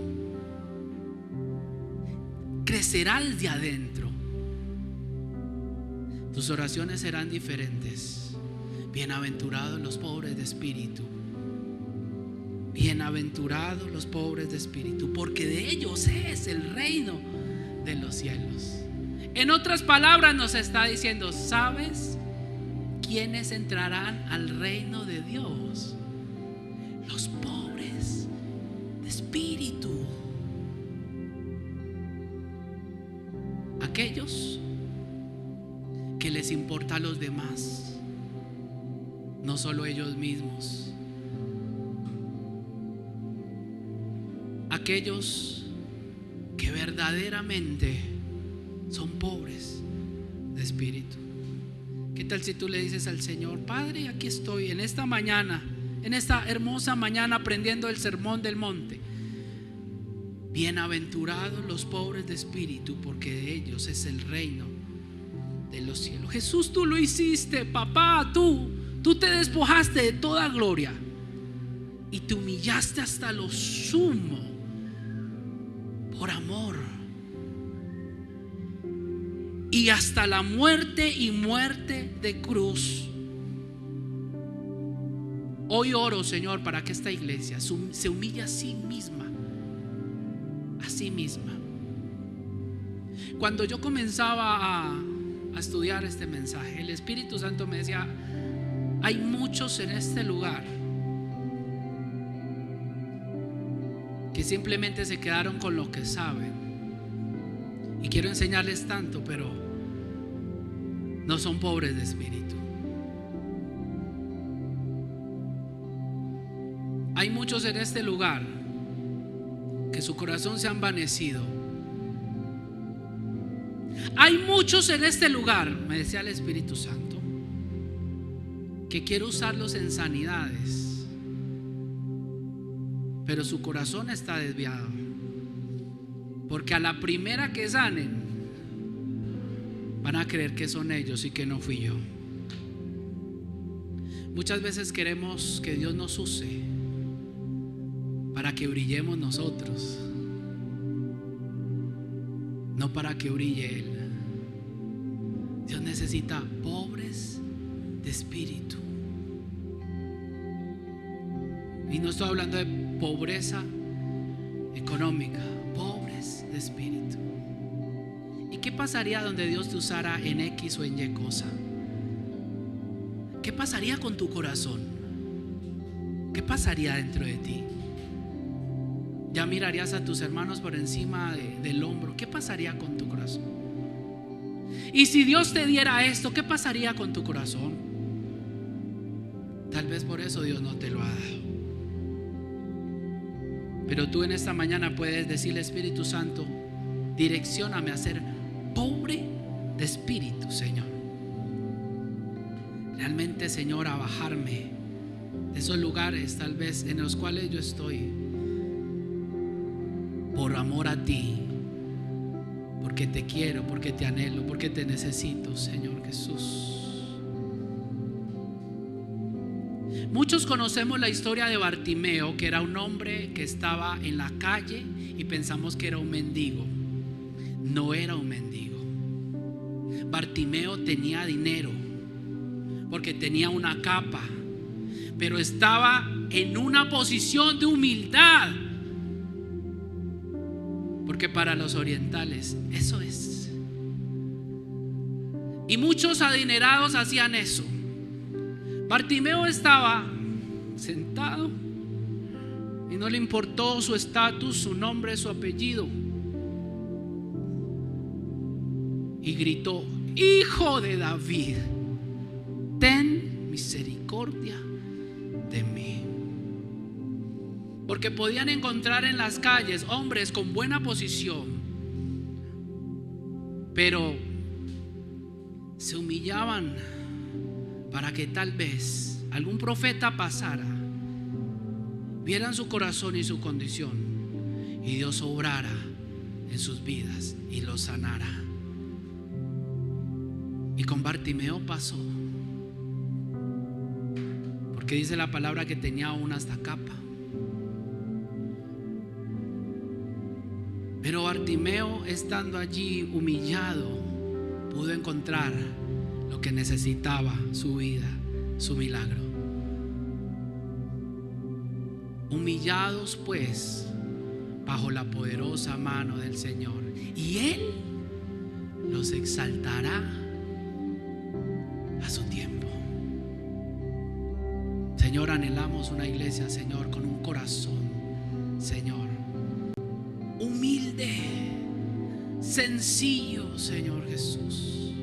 [SPEAKER 1] crecerá desde adentro. Tus oraciones serán diferentes. Bienaventurados los pobres de espíritu, bienaventurados los pobres de espíritu, porque de ellos es el reino de los cielos. En otras palabras nos está diciendo: ¿sabes quiénes entrarán al reino de Dios? Los pobres de espíritu, aquellos que les importa a los demás, no solo ellos mismos, aquellos que verdaderamente son pobres de espíritu. ¿Qué tal si tú le dices al Señor: Padre, aquí estoy en esta mañana, en esta hermosa mañana, aprendiendo el sermón del monte? Bienaventurados los pobres de espíritu, porque de ellos es el reino de los cielos. Jesús, tú lo hiciste, papá. Tú te despojaste de toda gloria y te humillaste hasta lo sumo por amor, y hasta la muerte y muerte de cruz. Hoy oro, Señor, para que esta iglesia se humille a sí misma. A sí misma. Cuando yo comenzaba a estudiar este mensaje, el Espíritu Santo me decía: hay muchos en este lugar que simplemente se quedaron con lo que saben, y quiero enseñarles tanto, pero no son pobres de espíritu. Hay muchos en este lugar que su corazón se ha envanecido. Hay muchos en este lugar, me decía el Espíritu Santo, que quiere usarlos en sanidades, pero su corazón está desviado, porque a la primera que sanen van a creer que son ellos y que no fui yo. Muchas veces queremos que Dios nos use para que brillemos nosotros, no para que brille Él. Dios necesita pobres de espíritu. Y no estoy hablando de pobreza económica, pobres de espíritu. ¿Y qué pasaría donde Dios te usara en X o en Y cosa? ¿qué pasaría con tu corazón? ¿Qué pasaría dentro de ti? Ya mirarías a tus hermanos por encima del hombro. ¿Qué pasaría con tu corazón? Y si Dios te diera esto, ¿qué pasaría con tu corazón? Tal vez por eso Dios no te lo ha dado. Pero tú en esta mañana puedes decirle: Espíritu Santo, direccióname a ser pobre de espíritu, Señor. Realmente, Señor, a bajarme de esos lugares tal vez en los cuales yo estoy, por amor a ti, porque te quiero, porque te anhelo, porque te necesito, Señor Jesús. Muchos conocemos la historia de Bartimeo, que era un hombre que estaba en la calle y pensamos que era un mendigo. No era un mendigo. Bartimeo tenía dinero porque tenía una capa, pero estaba en una posición de humildad, porque para los orientales eso es. Y muchos adinerados hacían eso. Bartimeo estaba sentado y no le importó su estatus, su nombre, su apellido, y gritó: Hijo de David, ten misericordia de mí. Porque podían encontrar en las calles hombres con buena posición, pero se humillaban para que tal vez algún profeta pasara, vieran su corazón y su condición, y Dios obrara en sus vidas y los sanara. Y con Bartimeo pasó, porque dice la palabra que tenía aún hasta capa. Pero Bartimeo, estando allí humillado, pudo encontrar lo que necesitaba, su vida, su milagro. Humillados pues bajo la poderosa mano del Señor, y Él los exaltará a su tiempo. Señor, anhelamos una iglesia, Señor, con un corazón, Señor, humilde, sencillo, Señor Jesús,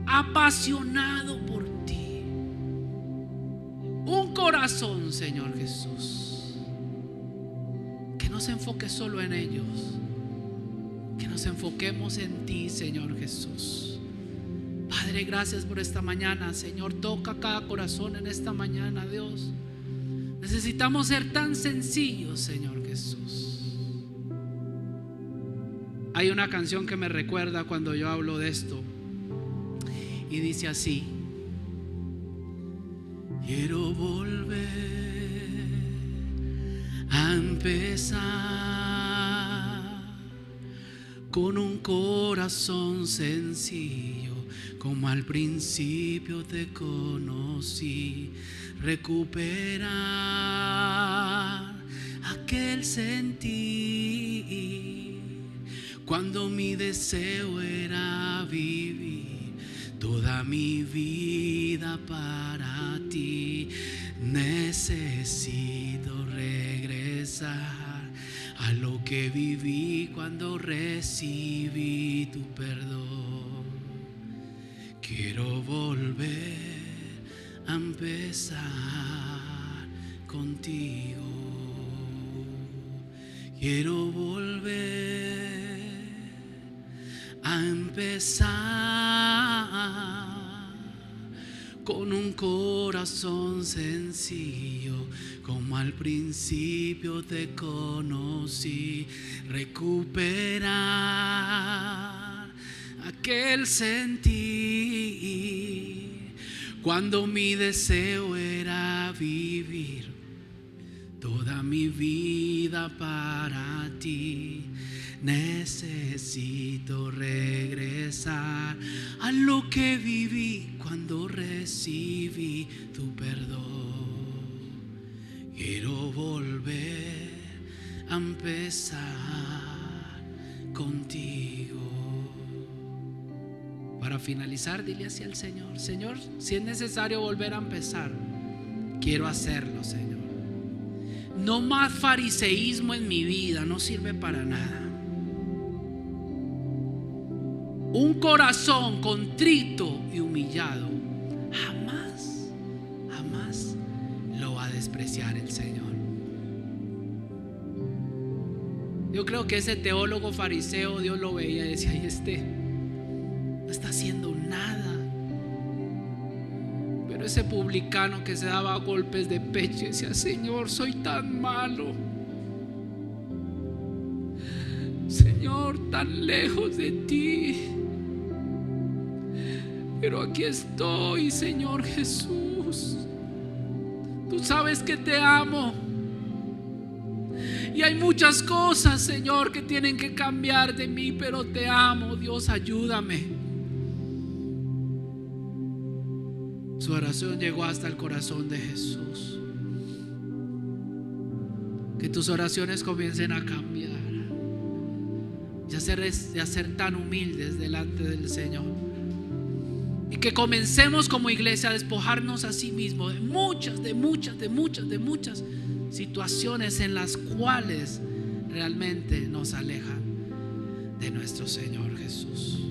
[SPEAKER 1] apasionado por ti. Un corazón, Señor Jesús, que no se enfoque solo en ellos, que nos enfoquemos en ti, Señor Jesús. Padre, gracias por esta mañana, Señor. Toca cada corazón en esta mañana, Dios. Necesitamos ser tan sencillos, Señor Jesús. Hay una canción que me recuerda cuando yo hablo de esto, y dice así: quiero volver a empezar con un corazón sencillo, como al principio te conocí. Recuperar aquel sentir cuando mi deseo era vivir toda mi vida para ti. Necesito regresar a lo que viví cuando recibí tu perdón. Quiero volver a empezar contigo. Quiero volver a empezar con un corazón sencillo, como al principio te conocí. Recuperar aquel sentir cuando mi deseo era vivir toda mi vida para ti. Necesito regresar a lo que viví cuando recibí tu perdón. Quiero volver a empezar contigo. Para finalizar, dile así al Señor: Señor, si es necesario volver a empezar, quiero hacerlo, Señor. No más fariseísmo en mi vida, no sirve para nada. Un corazón contrito y humillado jamás, jamás lo va a despreciar el Señor. Yo creo que ese teólogo fariseo, Dios lo veía y decía: y no está haciendo nada. Pero ese publicano que se daba golpes de pecho y decía: Señor, soy tan malo, Señor, tan lejos de ti, pero aquí estoy, Señor Jesús. Tú sabes que te amo. Y hay muchas cosas, Señor, que tienen que cambiar de mí, pero te amo, Dios, ayúdame. Su oración llegó hasta el corazón de Jesús. Que tus oraciones comiencen a cambiar y a ser tan humildes delante del Señor. Y que comencemos como iglesia a despojarnos a sí mismos de muchas situaciones en las cuales realmente nos alejan de nuestro Señor Jesús.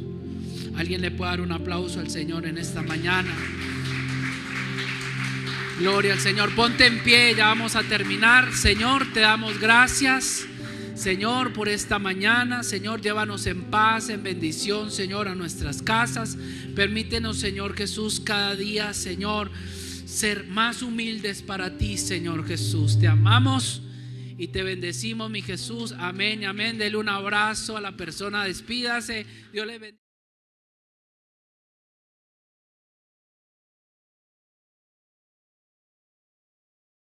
[SPEAKER 1] ¿Alguien le puede dar un aplauso al Señor en esta mañana? Gloria al Señor. Ponte en pie, ya vamos a terminar. Señor, te damos gracias, Señor, por esta mañana. Señor, llévanos en paz, en bendición, Señor, a nuestras casas. Permítenos, Señor Jesús, cada día, Señor, ser más humildes para ti, Señor Jesús. Te amamos y te bendecimos, mi Jesús. Amén y amén. Dele un abrazo a la persona, despídase. Dios le bendiga.